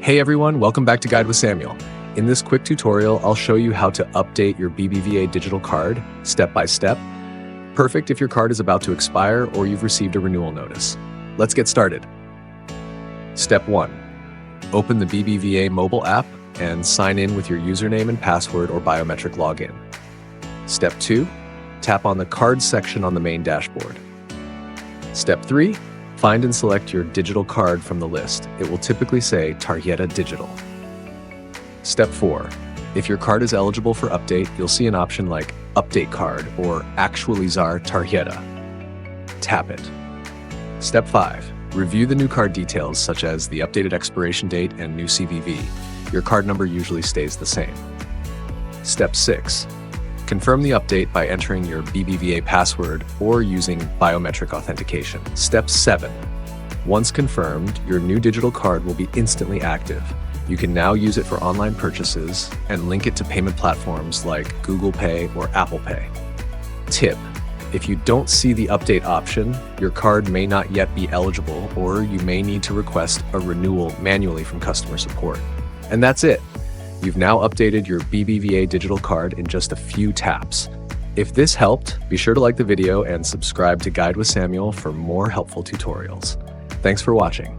Hey everyone, welcome back to Guide with Samuel. In this quick tutorial, I'll show you how to update your BBVA digital card step by step. Perfect if your card is about to expire or you've received a renewal notice. Let's get started. Step 1. Open the BBVA mobile app and sign in with your username and password or biometric login. Step 2. Tap on the Cards section on the main dashboard. Step 3. Find and select your digital card from the list. It will typically say Tarjeta Digital. Step 4. If your card is eligible for update, you'll see an option like Update Card or Actualizar Tarjeta. Tap it. Step 5. Review the new card details such as the updated expiration date and new CVV. Your card number usually stays the same. Step 6. Confirm the update by entering your BBVA password or using biometric authentication. Step 7. Once confirmed, your new digital card will be instantly active. You can now use it for online purchases and link it to payment platforms like Google Pay or Apple Pay. Tip: if you don't see the update option, your card may not yet be eligible, or you may need to request a renewal manually from customer support. And that's it. You've now updated your BBVA digital card in just a few taps. If this helped, be sure to like the video and subscribe to Guide with Samuel for more helpful tutorials. Thanks for watching.